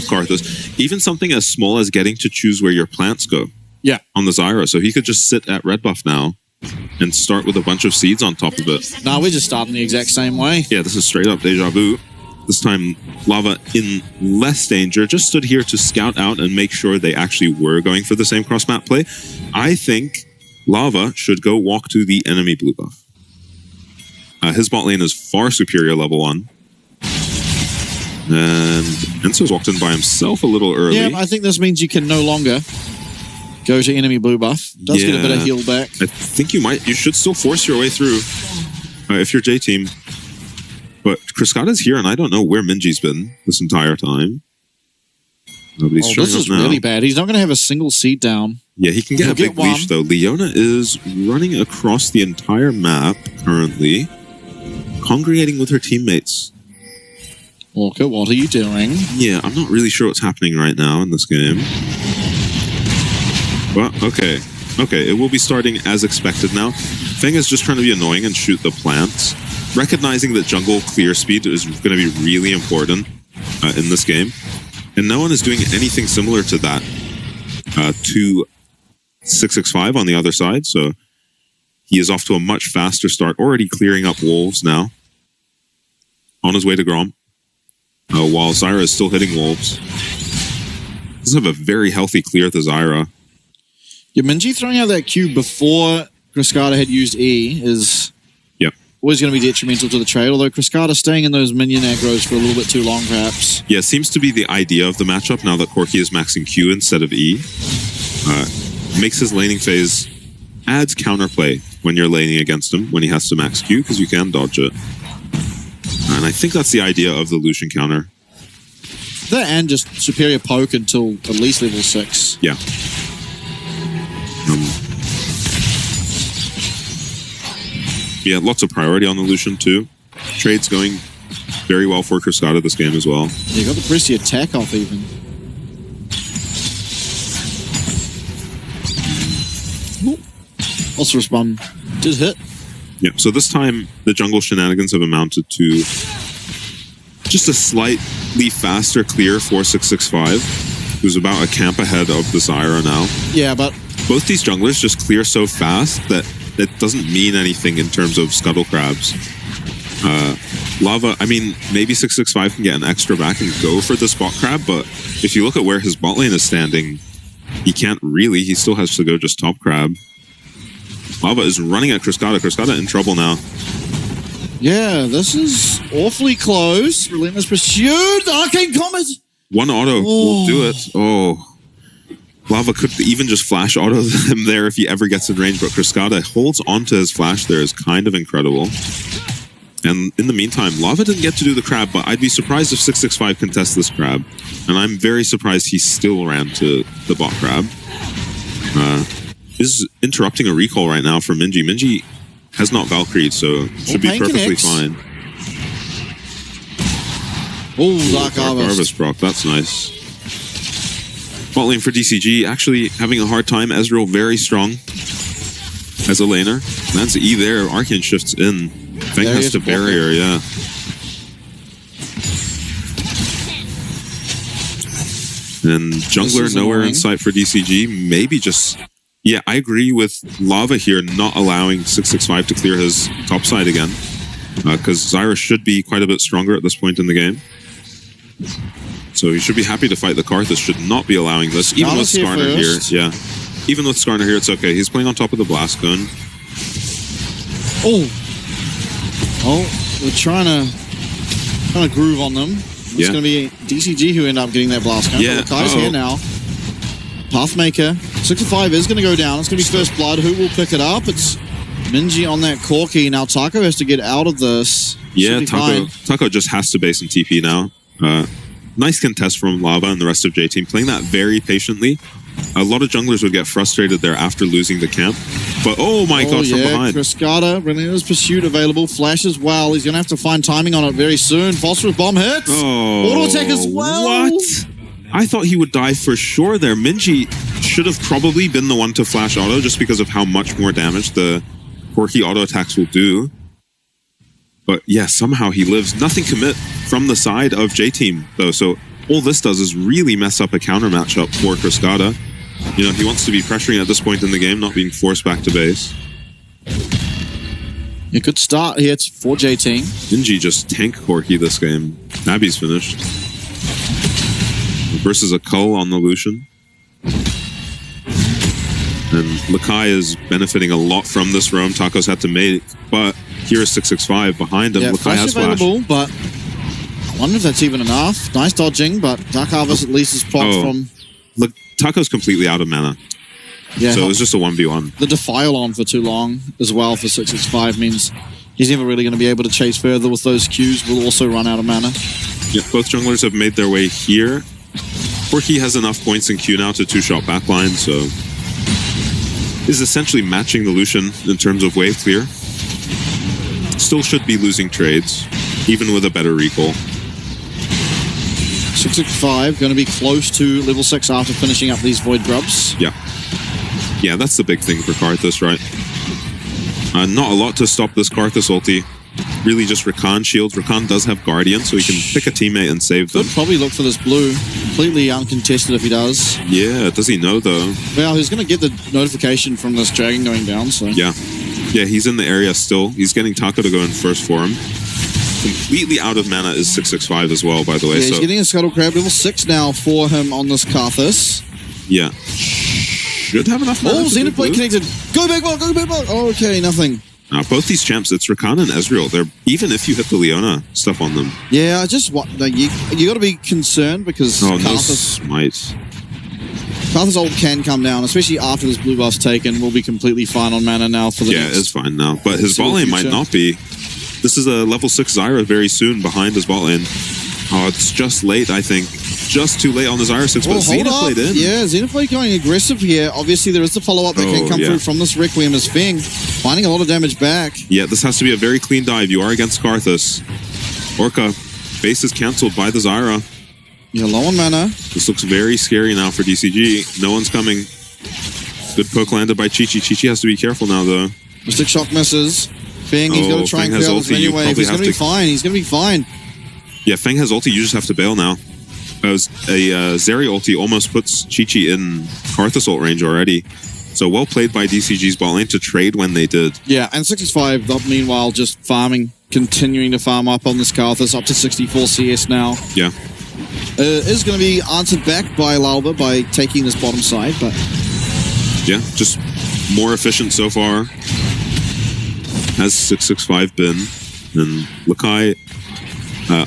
Karthus. Even something as small as getting to choose where your plants go. Yeah. On the Zyra. So he could just sit at red buff now and start with a bunch of seeds on top of it. No, we're just starting the exact same way. Yeah, this is straight up deja vu. This time, Lava in less danger, just stood here to scout out and make sure they actually were going for the same cross-map play. I think Lava should go walk to the enemy blue buff. His bot lane is far superior level 1. And Enzo's walked in by himself a little early. Yeah, I think this means you can no longer go to enemy blue buff. Does get a bit of heal back. I think you should still force your way through if you're J-Team. But Cascada's here, and I don't know where Minji's been this entire time. Nobody's showing this is up now. really bad. He's not going to have a single seed down. Yeah, he can get a big leash, though. Leona is running across the entire map currently, congregating with her teammates. Walker, what are you doing? Yeah, I'm not really sure what's happening right now in this game. Well, okay. Okay, it will be starting as expected now. Feng is just trying to be annoying and shoot the plants. Recognizing that jungle clear speed is going to be really important in this game. And no one is doing anything similar to that to 665 on the other side. So he is off to a much faster start, already clearing up wolves now. On his way to Grom. While Zyra is still hitting wolves. Does have a very healthy clear to Zyra. Yeah, Minji throwing out that Q before Cascada had used E is always going to be detrimental to the trade, although Cascada staying in those minion aggros for a little bit too long, perhaps. Yeah, seems to be the idea of the matchup now that Corki is maxing Q instead of E. Makes his laning phase, adds counterplay when you're laning against him, when he has to max Q, because you can dodge it. And I think that's the idea of the Lucian counter. That and just superior poke until at least level 6. Yeah. Yeah, lots of priority on the Lucian too. Trade's going very well for Cascada this game as well. Yeah, got the pressy attack off even. Also respond. Did hit. Yeah, so this time the jungle shenanigans have amounted to just a slightly faster clear for 665, who's about a camp ahead of the Zyra now. Yeah, but both these junglers just clear so fast that it doesn't mean anything in terms of scuttle crabs. Lava, I mean, maybe 665 can get an extra back and go for the spot crab, but if you look at where his bot lane is standing, he can't really. He still has to go just top crab. Lava is running at Cascada. Cascada in trouble now. Yeah, this is awfully close. Relentless Pursuit, the Arcane Comet! One auto will do it. Oh. Lava could even just flash auto him there if he ever gets in range, but Cascada holds onto his flash there is kind of incredible. And in the meantime, Lava didn't get to do the crab, but I'd be surprised if 665 contests this crab. And I'm very surprised he still ran to the bot crab. Is interrupting a recall right now for Minji. Minji has not Valkyried, so should be perfectly fine. Oh, Dark Harvest proc, that's nice. Bot lane for DCG, actually having a hard time. Ezreal very strong as a laner. Lands the E there, Arcane shifts in. Feng has to barrier, yeah. And jungler nowhere in sight for DCG. Maybe just... Yeah, I agree with Lava here not allowing 665 to clear his top side again. Because Zyra should be quite a bit stronger at this point in the game. So he should be happy to fight the Karthus, should not be allowing this. Even with Skarner here, yeah. Even with Skarner here, it's okay. He's playing on top of the Blast Gun. Oh! Oh, we're trying to groove on them. It's going to be DCG who end up getting that Blast Gun. Yeah. Kai's here now. Pathmaker. 65 is going to go down. It's going to be First Blood. Who will pick it up? It's Minji on that Corki. Now Taco has to get out of this. Yeah, Taco just has to base in TP now. Nice contest from Lava and the rest of J-Team, playing that very patiently. A lot of junglers would get frustrated there after losing the camp. But oh my god, from behind. Cascada, Relentless Pursuit available. Flash as well. He's going to have to find timing on it very soon. Phosphorus Bomb hits. Oh, auto attack as well. What? I thought he would die for sure there. Minji should have probably been the one to flash auto just because of how much more damage the Corki auto attacks will do. But yeah, somehow he lives. Nothing commit from the side of J-Team, though. So all this does is really mess up a counter matchup for Cascada. You know, he wants to be pressuring at this point in the game, not being forced back to base. A good start here for JT. Ninji just tank Corki this game. Nabby's finished. Versus a Cull on the Lucian. And Lakai is benefiting a lot from this roam Taco's had to make, but here is 665 behind him. Yeah, Lakai flash has available, flash. but I wonder if that's even enough. Nice dodging, but Dark Harvest at least is propped from... Look, Taco's completely out of mana. Yeah, so it was just a 1v1. The Defile on for too long as well for 665 means he's never really going to be able to chase further with those Qs. Will also run out of mana. Yeah, both junglers have made their way here. Corki has enough points in Q now to two-shot backline, so is essentially matching the Lucian in terms of wave clear. Still should be losing trades, even with a better recall. 665 going to be close to level 6 after finishing up these Void Grubs. Yeah. Yeah, that's the big thing for Karthus, right? Not a lot to stop this Karthus ulti. Really just Rakan shields. Rakan does have Guardian, so he can pick a teammate and save them. Could probably look for this blue. Completely uncontested if he does. Yeah, does he know, though? Well, he's going to get the notification from this dragon going down, so... Yeah. Yeah, he's in the area still. He's getting Taco to go in first for him. Completely out of mana is 665 as well, by the way. Yeah, he's getting a Scuttle Crab. Level 6 now for him on this Karthus. Yeah. Should have enough mana. Oh, Xenoblade connected. Go big ball, go big ball. Oh, okay, nothing. Both these champs, it's Rakan and Ezreal. They're even if you hit the Leona stuff on them. Yeah, just what like, you got to be concerned because Karthus ult can come down, especially after this blue buff's taken. We'll be completely fine on mana now for the next. It's fine now, but his bot lane might not be. This is a level 6 Zyra very soon behind his bot lane. Oh, it's just late, I think. Just too late on the Zyra 6, but Xenoblade in. Yeah, Xenoblade going aggressive here. Obviously, there is the follow-up that can come through from this Requiem as Feng, finding a lot of damage back. Yeah, this has to be a very clean dive. You are against Karthus. Orca, base is cancelled by the Zyra. Yeah, low on mana. This looks very scary now for DCG. No one's coming. Good poke landed by Chi-Chi. Chi-Chi has to be careful now, though. Mystic Shock misses. Feng, he's got to try and clear this anyway. He's going to be fine. He's going to be fine. Yeah, Feng has ulti. You just have to bail now. A Zeri ulti almost puts Chi-Chi in Karthus ult range already. So well played by DCG's bot lane to trade when they did. Yeah, and 65, meanwhile, just farming, continuing to farm up on this Karthus, up to 64 CS now. Yeah. Is going to be answered back by Lalba by taking this bottom side, but... Yeah, just more efficient so far. Has 665 been. And Lakai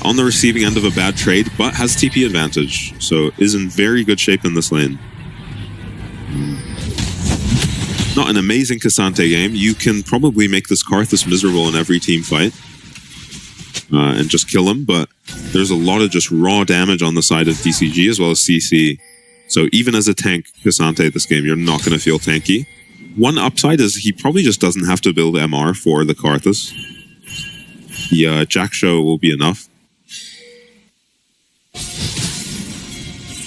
on the receiving end of a bad trade, but has TP advantage. So is in very good shape in this lane. Not an amazing Cassante game. You can probably make this Karthus miserable in every team fight. And just kill him, but there's a lot of just raw damage on the side of DCG as well as CC. So even as a tank Cassante this game, you're not going to feel tanky. One upside is he probably just doesn't have to build MR for the Karthus. The Jack Show will be enough.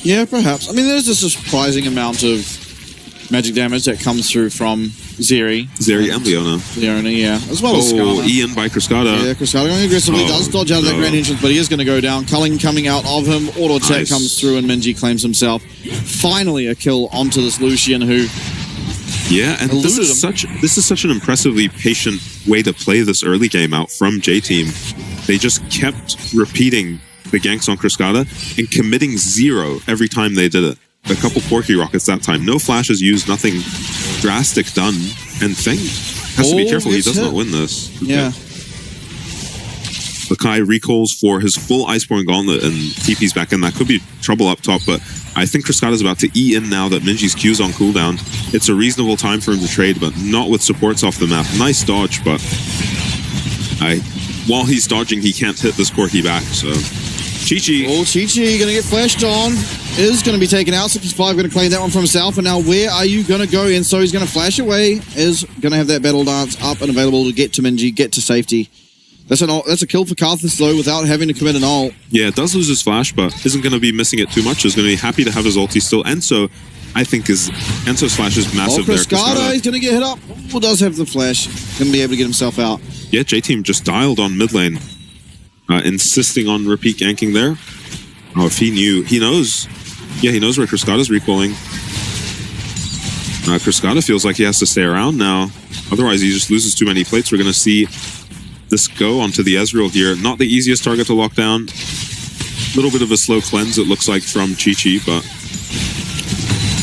Yeah, perhaps. I mean, there's a surprising amount of magic damage that comes through from Zeri. Zeri and Leona. Leona, yeah. As well as Skarner. Ian by Cascada. Yeah, Cascada going aggressively. Does dodge out of that grand entrance, but he is going to go down. Culling coming out of him. Auto attack comes through, and Minji claims himself. Finally, a kill onto this Lucian, who... Yeah, and this is such an impressively patient way to play this early game out from J-Team. They just kept repeating the ganks on Cascada and committing 0 every time they did it. A couple Porky Rockets that time. No flashes used, nothing drastic done. And Feng has to be careful. He does not win this. Yeah. Lakai recalls for his full Iceborne Gauntlet and TP's back in. That could be trouble up top, but I think Cascada's about to E in now that Minji's Q's on cooldown. It's a reasonable time for him to trade, but not with supports off the map. Nice dodge, but while he's dodging, he can't hit this Corki back, so... Chi-Chi. Oh, Chi-Chi going to get flashed on. Is going to be taken out. 65 going to claim that one for himself. And now where are you going to go? And so he's going to flash away. Is going to have that battle dance up and available to get to Minji, get to safety. That's a kill for Karthus, though, without having to commit an ult. Yeah, it does lose his flash, but isn't going to be missing it too much. He's going to be happy to have his ulti still. Enso, I think, Enso's flash is massive there. Cascada, he's going to get hit up. Oh, does have the flash. Going to be able to get himself out. Yeah, J-Team just dialed on mid lane. Insisting on repeat ganking there. Oh, if he knew, he knows. Yeah, he knows where Cascada's recoiling. Cascada feels like he has to stay around now. Otherwise, he just loses too many plates. We're going to see this go onto the Ezreal here. Not the easiest target to lock down. A little bit of a slow cleanse, it looks like, from Chi-Chi, but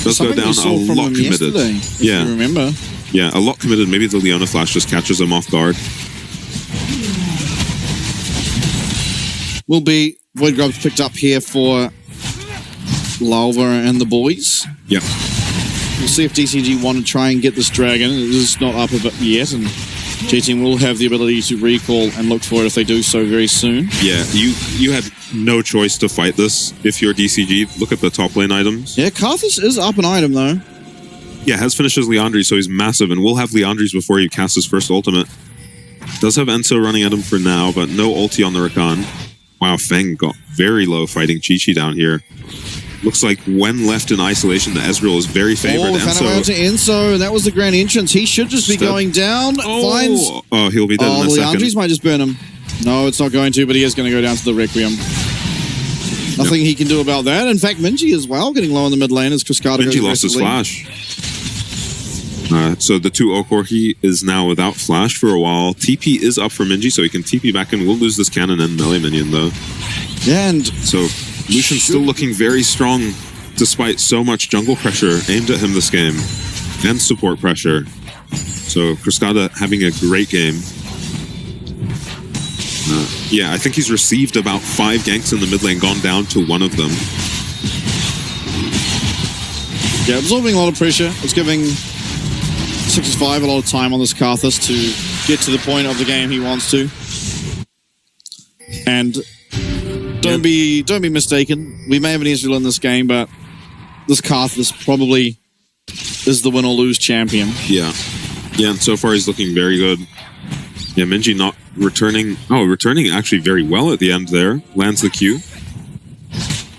does go down a lot committed. Yeah, you remember. Yeah, a lot committed. Maybe the Leona Flash just catches him off guard. Will be Void Grubs picked up here for Lalva and the boys. Yep. We'll see if DCG want to try and get this dragon. It is not up a bit yet, and G-Team will have the ability to recall and look for it if they do so very soon. Yeah, you had no choice to fight this if you're DCG. Look at the top lane items. Yeah, Karthus is up an item, though. Yeah, has finishes Leandri, so he's massive, and will have Leandri's before he casts his first ultimate. Does have Enso running at him for now, but no ulti on the Rakan. Wow, Feng got very low fighting Chi-Chi down here. Looks like when left in isolation, the Ezreal is very favored. Oh, found out to Enso, and that was the grand entrance. He should just be going down. Finds... Oh, he'll be dead in a second. Leandri's might just burn him. No, it's not going to, but he is going to go down to the Requiem. Nothing he can do about that. In fact, Minji as well, getting low in the mid lane as Cascada goes Minji lost his flash. So the 2 Okorhi is now without flash for a while. TP is up for Minji, so he can TP back in. We'll lose this cannon and melee minion, though. Yeah, and... So Lucian's still looking very strong, despite so much jungle pressure aimed at him this game, and support pressure. So Cascada having a great game. Yeah, I think he's received about 5 ganks in the mid lane, gone down to 1 of them. Yeah, absorbing a lot of pressure. It's giving 65 a lot of time on this Karthus to get to the point of the game he wants to. And don't be mistaken. We may have an Ezreal in this game, but this Karthus probably is the win or lose champion. Yeah. Yeah, and so far he's looking very good. Yeah, Minji not returning. Oh, returning actually very well at the end there. Lands the Q.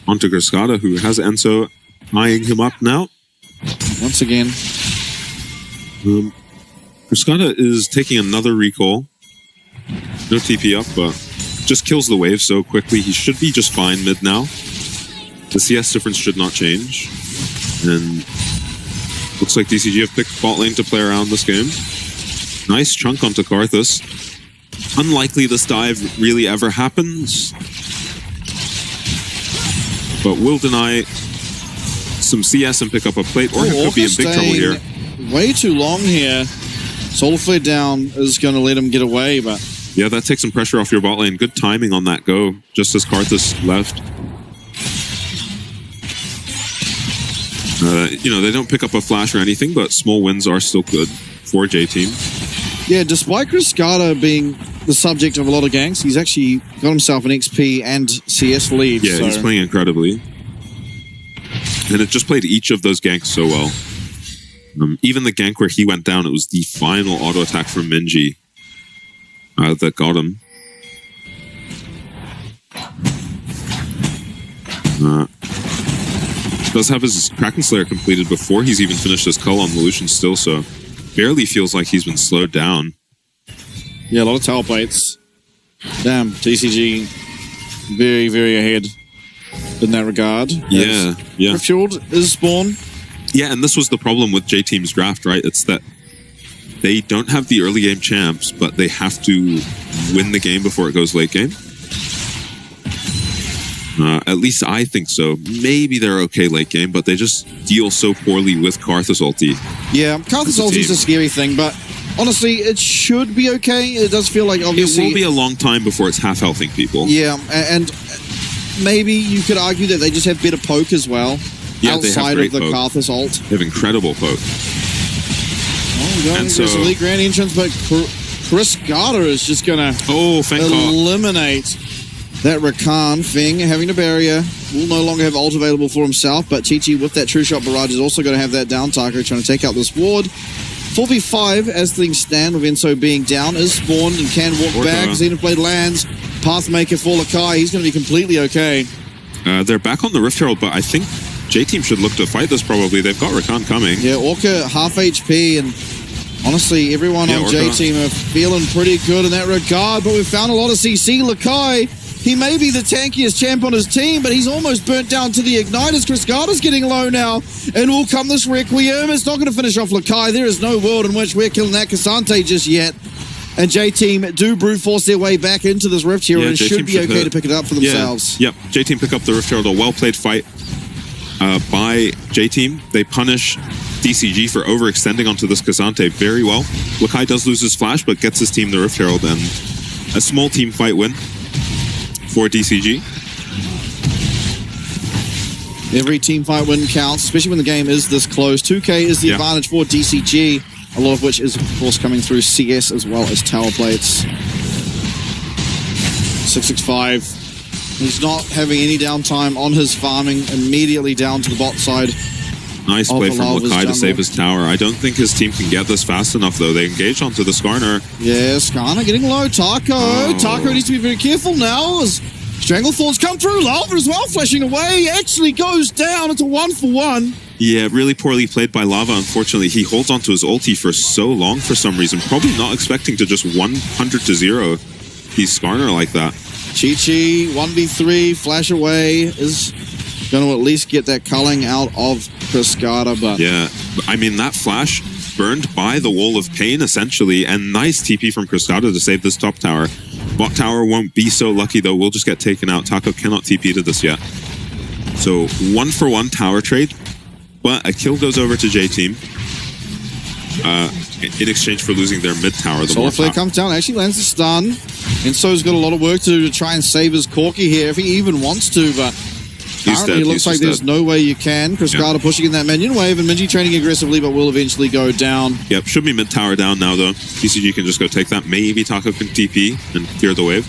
Onto Cascada, who has Enso eyeing him up now. Once again. Cascada is taking another recall. No TP up, but just kills the wave so quickly. He should be just fine mid now. The CS difference should not change. And looks like DCG have picked bot lane to play around this game. Nice chunk onto Karthus. Unlikely this dive really ever happens. But will deny some CS and pick up a plate, or he could be in big trouble here. Way too long here. Solar Flare down is going to let him get away, but... Yeah, that takes some pressure off your bot lane. Good timing on that go, just as Karthus left. You know, they don't pick up a flash or anything, but small wins are still good for J-Team. Yeah, despite Cascada being the subject of a lot of ganks, he's actually got himself an XP and CS lead. Yeah, so he's playing incredibly. And it just played each of those ganks so well. Even the gank where he went down, it was the final auto attack from Minji that got him. Does have his Kraken Slayer completed before he's even finished his cull on the Lucian still, so barely feels like he's been slowed down. Yeah, a lot of tower plates. Damn, DCG very, very ahead in that regard. Yeah, yeah. Riftfield is spawn. Yeah, and this was the problem with J-Team's draft, right? It's that they don't have the early game champs, but they have to win the game before it goes late game. At least I think so. Maybe they're okay late game, but they just deal so poorly with Karthus ulti. Yeah, Karthus ulti is a scary thing, but honestly, it should be okay. It does feel like obviously... It will be a long time before it's half-healthing people. Yeah, and maybe you could argue that they just have better poke as well. Yeah, outside they have of the poke. Karthus ult. They have incredible poke. Oh, going into this elite grand entrance, but Cascada is just going to eliminate that Rakan. Feng having a barrier. Will no longer have ult available for himself, but Chi-Chi with that True Shot Barrage is also going to have that down Taco trying to take out this ward. 4v5 as things stand with Enso being down, is spawned and can walk back. Xenoblade lands. Pathmaker for Lakai. He's going to be completely okay. They're back on the Rift Herald, but I think J-Team should look to fight this probably. They've got Rakan coming. Yeah, Orca half HP, and honestly, everyone on J-Team are feeling pretty good in that regard, but we've found a lot of CC. Lakai He may be the tankiest champ on his team, but he's almost burnt down to the Igniters. Cascada's getting low now, and will come this Requiem. It's not going to finish off Lakai. There is no world in which we're killing that Cassante just yet. And J-Team do brute force their way back into this Rift Hero and should be okay to pick it up for themselves. Yep, J-Team pick up the Rift Herald. A well-played fight by J-Team. They punish DCG for overextending onto this Cassante very well. Lakai does lose his flash, but gets his team the Rift Herald, and a small team fight win for DCG. Every team fight win counts, especially when the game is this close. 2K is the advantage for DCG, a lot of which is, of course, coming through CS as well as tower plates. 665. He's not having any downtime on his farming, immediately down to the bot side. Nice play from Lakai to save his tower. I don't think his team can get this fast enough, though. They engage onto the Skarner. Yeah, Skarner getting low. Taco. Oh. Taco needs to be very careful now as Stranglethorns come through. Lava as well, flashing away. Actually goes down. It's a 1-for-1. Yeah, really poorly played by Lava, unfortunately. He holds onto his ulti for so long for some reason. Probably not expecting to just 100-0 these Skarner like that. Chi-Chi, 1v3, flash away, is going to at least get that culling out of Cascada, but... Yeah, I mean, that flash burned by the Wall of Pain, essentially, and nice TP from Cascada to save this top tower. Bot tower won't be so lucky, though. We'll just get taken out. Taco cannot TP to this yet. So, 1-for-1 tower trade, but a kill goes over to J-Team. In exchange for losing their mid tower. Solar Flare comes down, actually lands the stun. Enso's got a lot of work to do to try and save his Corki here, if he even wants to, but currently it looks like there's no way you can. Cascada pushing in that minion wave, and Minji training aggressively, but will eventually go down. Yep, should be mid tower down now, though. DCG can just go take that. Maybe Taco can TP and clear the wave.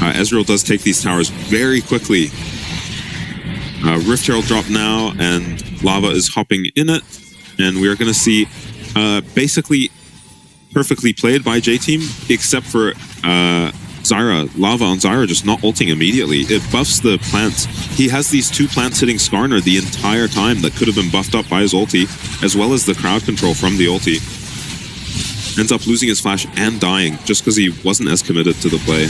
Ezreal does take these towers very quickly. Rift Herald drop now, and Lava is hopping in it, and we are going to see basically perfectly played by J-Team, except for Zyra. Lava on Zyra just not ulting immediately. It buffs the plants. He has these 2 plants hitting Skarner the entire time that could have been buffed up by his ulti, as well as the crowd control from the ulti. Ends up losing his flash and dying just because he wasn't as committed to the play.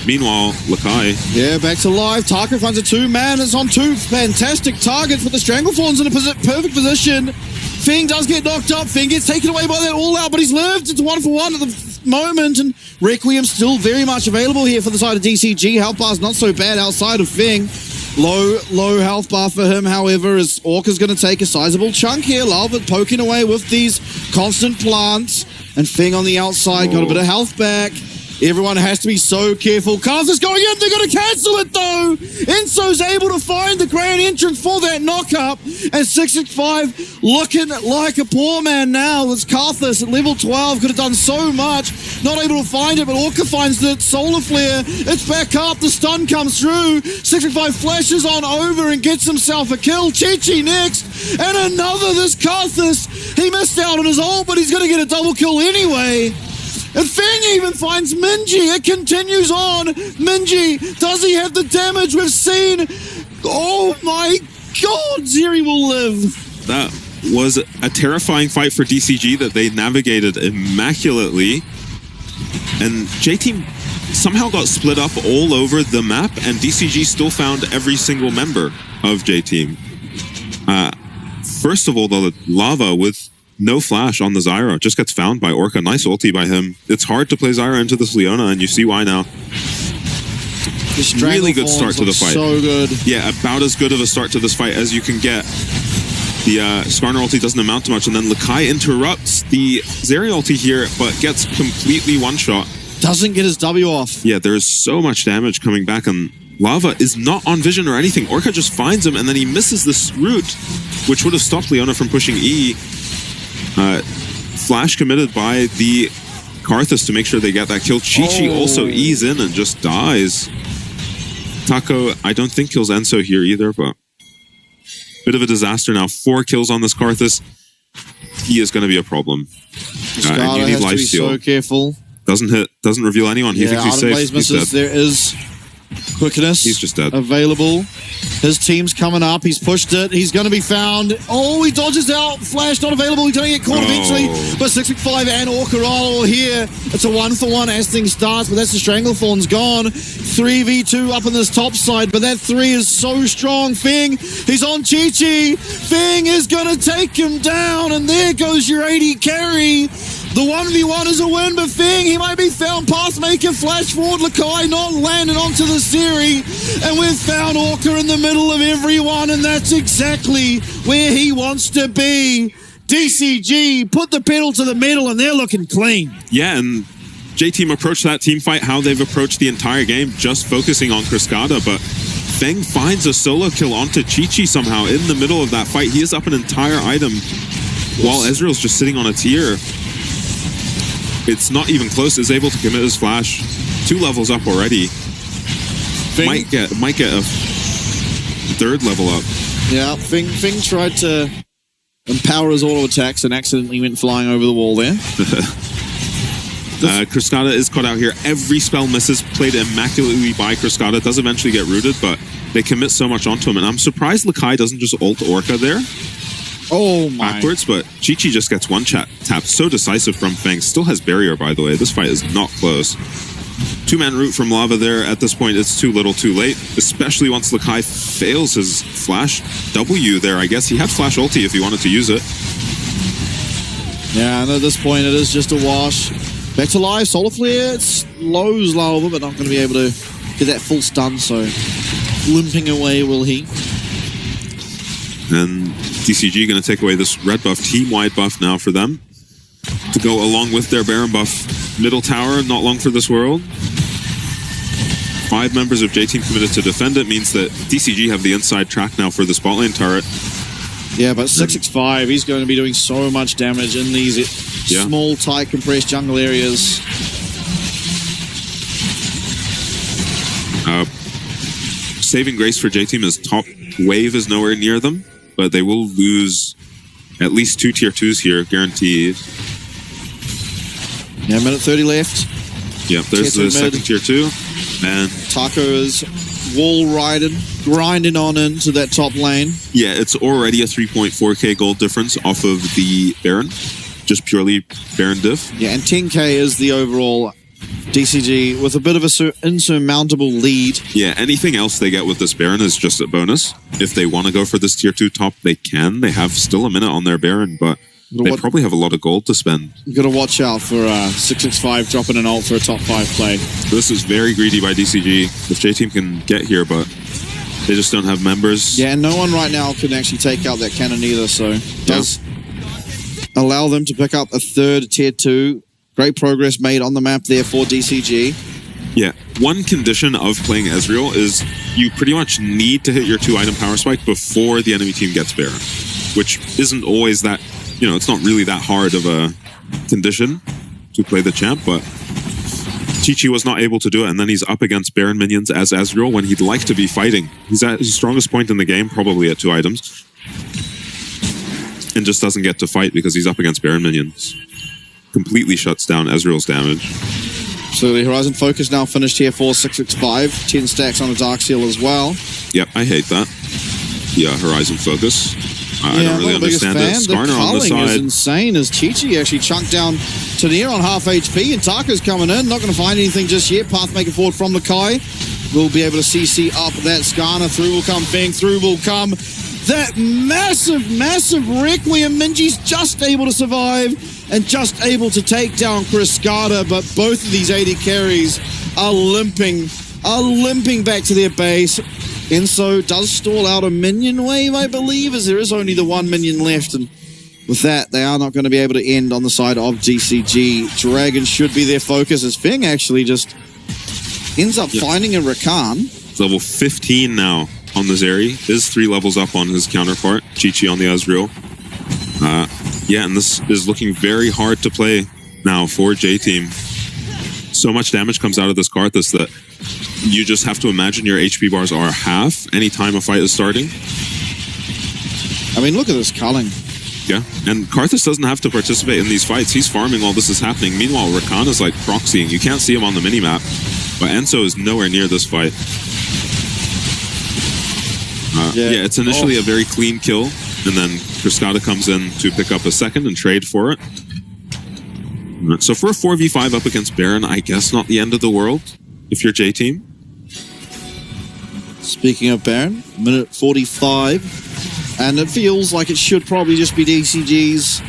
Meanwhile, Lakai... Yeah, back to live. Taco finds a 2-man. It's on 2 fantastic targets with the Stranglethorns in a perfect position. Feng does get knocked up. Feng gets taken away by that all-out, but he's lived. It's 1-for-1 at the moment, and Requiem still very much available here for the side of DCG. Health bar's not so bad outside of Feng. Low health bar for him, however, as Orca's going to take a sizable chunk here. Lava poking away with these constant plants, and Feng on the outside got a bit of health back. Everyone has to be so careful. Karthus going in. They're going to cancel it, though. Enso's able to find the grand entrance for that knock-up. And 665 looking like a poor man now. It's Karthus at level 12. Could have done so much. Not able to find it, but Orca finds the Solar Flare. It's back up. The stun comes through. 665 flashes on over and gets himself a kill. Chi-Chi next. And another. This Karthus. He missed out on his ult, but he's going to get a double kill anyway. And Feng even finds Minji. It continues on. Minji, does he have the damage we've seen? Oh my god, Zeri will live. That was a terrifying fight for DCG that they navigated immaculately. And J-Team somehow got split up all over the map, and DCG still found every single member of J-Team. First of all, the Lava with no flash on the Zyra just gets found by Orca. Nice ulti by him. It's hard to play Zyra into this Leona, and you see why now. Really good start to the fight. So good. Yeah, about as good of a start to this fight as you can get. The Skarner ulti doesn't amount to much, and then Lakai interrupts the Zeri ulti here, but gets completely one-shot. Doesn't get his W off. Yeah, there's so much damage coming back, and Lava is not on vision or anything. Orca just finds him, and then he misses this route, which would have stopped Leona from pushing E. Flash committed by the Karthus to make sure they get that kill. Chi-Chi also E's in and just dies. Taco, I don't think kills Enso here either, but bit of a disaster now. 4 kills on this Karthus. He is going to be a problem. And you need lifesteal. So careful. Doesn't hit, doesn't reveal anyone. He thinks he's safe. Misses. There is Quickness. He's just dead. Available. His team's coming up. He's pushed it. He's going to be found. Oh, he dodges out. Flash not available. He's going to get caught eventually. But 665 and Orca are all here. It's a 1-for-1 as things starts, but that's the Stranglethorn's gone. 3v2 up on this top side, but that 3 is so strong. Feng, he's on Chi-Chi. Feng is going to take him down, and there goes your 80 carry. The 1v1 is a win, but Feng, he might be found. Pathmaker, flash forward, Lakai not landing onto the Siri. And we've found Orca in the middle of everyone, and that's exactly where he wants to be. DCG, put the pedal to the metal, and they're looking clean. Yeah, and J-Team approached that team fight how they've approached the entire game, just focusing on Cascada, but Feng finds a solo kill onto Chi-Chi somehow in the middle of that fight. He is up an entire item while Ezreal's just sitting on a tier. It's not even close. Is able to commit his flash. 2 levels up already. Might get a 3rd level up. Yeah, Feng tried to empower his auto attacks and accidentally went flying over the wall there. Cascada is caught out here. Every spell misses, played immaculately by Cascada. Does eventually get rooted, but they commit so much onto him. And I'm surprised Lakai doesn't just ult Orca there. Oh my. Backwards, but Chi-Chi just gets one tap. So decisive from Feng. Still has barrier, by the way. This fight is not close. 2-man root from Lava there. At this point, it's too little too late, especially once Lakai fails his flash W there. I guess he had flash ulti if he wanted to use it. Yeah, and at this point, it is just a wash. Back to life, Solar Flare, it slows Lava, but not going to be able to get that full stun, so limping away will he. And DCG going to take away this red buff, team-wide buff now for them to go along with their Baron buff. Middle tower, not long for this world. 5 members of J-Team committed to defend it, means that DCG have the inside track now for the spot lane turret. Yeah, but 665, he's going to be doing so much damage in these small, tight, compressed jungle areas. Saving grace for J-Team is top wave is nowhere near them, but they will lose at least 2 tier 2s here, guaranteed. Yeah, minute 30 left. Yep, there's the second tier 2. And Taco is wall riding, grinding on into that top lane. Yeah, it's already a 3.4k gold difference off of the Baron. Just purely Baron diff. Yeah, and 10k is the overall DCG with a bit of an insurmountable lead. Yeah, anything else they get with this Baron is just a bonus. If they want to go for this tier 2 top, they can. They have still a minute on their Baron, but they probably have a lot of gold to spend. You've got to watch out for 665 dropping an ult for a top 5 play. This is very greedy by DCG. If J-Team can get here, but they just don't have members. Yeah, and no one right now can actually take out that cannon either, so it does allow them to pick up a 3rd tier 2. Great progress made on the map there for DCG. Yeah, one condition of playing Ezreal is you pretty much need to hit your 2-item power spike before the enemy team gets Baron, which isn't always that, you know, it's not really that hard of a condition to play the champ, but Chi-Chi was not able to do it, and then he's up against Baron minions as Ezreal when he'd like to be fighting. He's at his strongest point in the game, probably at 2 items, and just doesn't get to fight because he's up against Baron minions. Completely shuts down Ezreal's damage. So the Horizon Focus now finished here for 665. 10 stacks on a Dark Seal as well. Yep, I hate that. Yeah, Horizon Focus. I don't really understand it. Skarner on the side is insane as Chi-Chi actually chunked down Tanier on half HP, and Taco's coming in. Not going to find anything just yet. Pathmaker forward from Lakai. We'll be able to CC up that Skarner. Through will come Feng. Through will come that massive Requiem. Minji's just able to survive and just able to take down Cascada, but both of these 80 carries are limping back to their base. Enso does stall out a minion wave, I believe, as there is only the 1 minion left, and with that, they are not going to be able to end on the side of DCG. Dragon should be their focus, as Feng actually just ends up finding a Rakan. It's level 15 now on the Zeri. Is 3 levels up on his counterpart, Chi-Chi on the Ezreal. Yeah, and this is looking very hard to play now for J-Team. So much damage comes out of this Karthus that you just have to imagine your HP bars are half anytime a fight is starting. I mean, look at this culling. Yeah, and Karthus doesn't have to participate in these fights. He's farming while this is happening. Meanwhile, Rakan is like proxying. You can't see him on the minimap, but Enso is nowhere near this fight. Yeah, it's initially a very clean kill, and then Cascada comes in to pick up a second and trade for it. So for a 4v5 up against Baron, I guess not the end of the world if you're J-Team. Speaking of Baron, minute 45, and it feels like it should probably just be DCG's.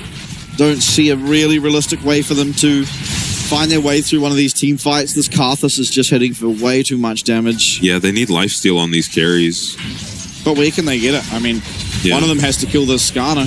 Don't see a really realistic way for them to find their way through one of these team fights. This Karthus is just hitting for way too much damage. Yeah, they need lifesteal on these carries. But where can they get it? I mean, one of them has to kill this Skarner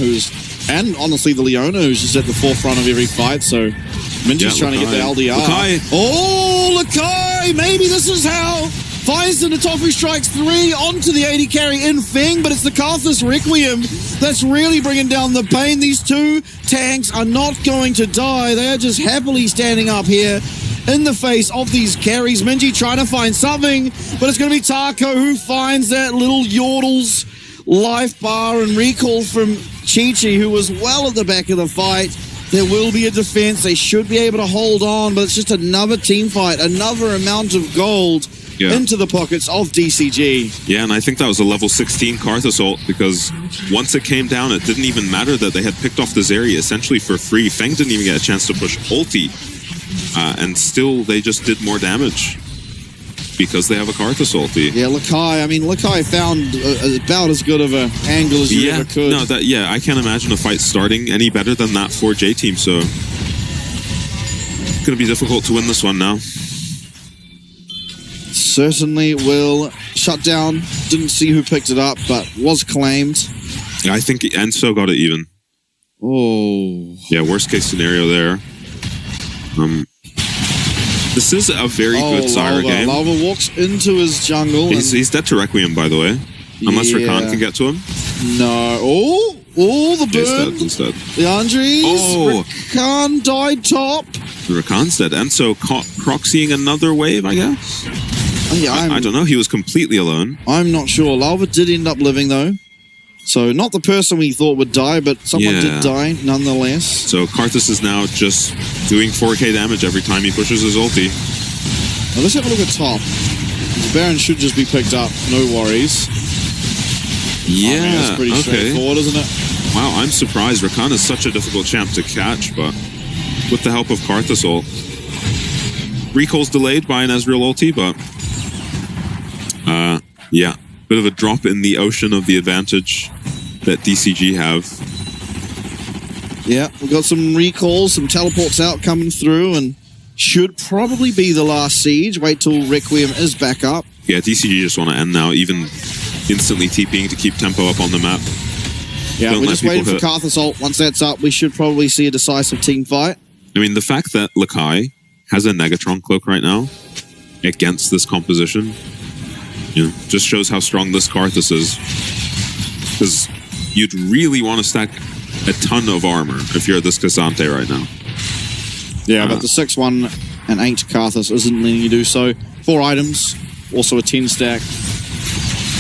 and honestly the Leona, who's just at the forefront of every fight, so Minji's trying to get the LDR. Lakai. Oh, Lakai! Maybe this is how... Finds the Natofu strikes 3 onto the 80 carry in Feng, but it's the Karthus Requiem that's really bringing down the pain. These two tanks are not going to die. They are just happily standing up here in the face of these carries. Minji trying to find something, but it's going to be Taco who finds that little Yordle's life bar and recall from Chi-Chi, who was well at the back of the fight. There will be a defense. They should be able to hold on, but it's just another team fight, another amount of gold into the pockets of DCG. Yeah, and I think that was a level 16 Karthus ult, because once it came down, it didn't even matter that they had picked off this area essentially for free. Feng didn't even get a chance to push ulti, and still they just did more damage because they have a Karthus ulti. Yeah, Lakai, I mean, Lakai found about as good of an angle as you ever could. No, I can't imagine a fight starting any better than that for J-Team, so it's going to be difficult to win this one now. Certainly will shut down. Didn't see who picked it up, but was claimed. Yeah, I think Enso got it even. Oh. Yeah, worst case scenario there. This is a very good Zyra game. Lava walks into his jungle. He's dead to Requiem, by the way. Unless Rakan can get to him. No. Oh, the burn. He's dead. The Andres. Oh. Rakan died top. Rakan's dead. Enso proxying another wave, I guess? Yeah, I don't know. He was completely alone. I'm not sure. Lava did end up living, though. So not the person we thought would die, but someone did die nonetheless. So Karthus is now just doing 4k damage every time he pushes his ulti. Now let's have a look at top. Baron should just be picked up. No worries. Yeah, I mean, it's pretty straightforward, isn't it? Wow, I'm surprised. Rakan is such a difficult champ to catch, but with the help of Karthus ult. Recall's delayed by an Ezreal ulti, but yeah, bit of a drop in the ocean of the advantage that DCG have. Yeah, we've got some recalls, some teleports out coming through, and should probably be the last siege. Wait till Requiem is back up. Yeah, DCG just want to end now, even instantly TPing to keep tempo up on the map. Yeah, we're just waiting for Karthus ult. Once that's up, we should probably see a decisive team fight. I mean, the fact that Lakai has a Negatron cloak right now against this composition, just shows how strong this Karthus is. Because you'd really want to stack a ton of armor if you're this Cassante right now. Yeah, but the 6-1 and 8 Karthus isn't letting you do so. 4 items, also a 10 stack.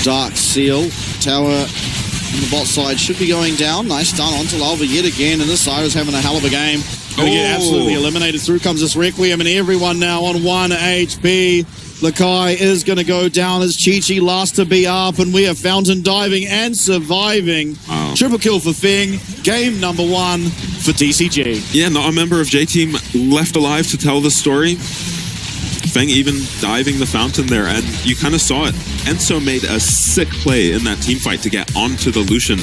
Dark Seal, tower on the bot side should be going down. Nice stun onto Lava yet again, and this Zyra's having a hell of a game. Gonna get absolutely eliminated. Through comes this Requiem, and everyone now on 1 HP. Lakai is going to go down as Chi-Chi last to be up, and we are fountain diving and surviving. Wow. Triple kill for Feng. Game number 1 for DCG. Yeah, not a member of J-Team left alive to tell the story. Feng even diving the fountain there, and you kind of saw it. Enso made a sick play in that team fight to get onto the Lucian.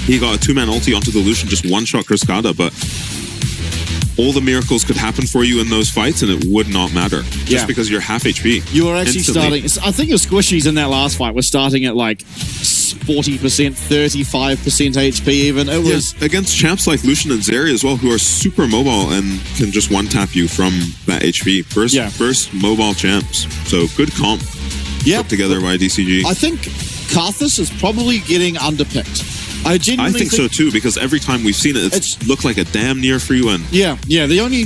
He got a 2-man ulti onto the Lucian, just one-shot Cascada, but all the miracles could happen for you in those fights, and it would not matter. Just because you're half HP. You were actually starting... I think your squishies in that last fight were starting at like 40%, 35% HP even. It was... against champs like Lucian and Zeri as well, who are super mobile and can just one-tap you from that HP. First mobile champs. So good comp put together by DCG. I think Karthus is probably getting underpicked. I genuinely think so too, because every time we've seen it, it's looked like a damn near free win. Yeah, the only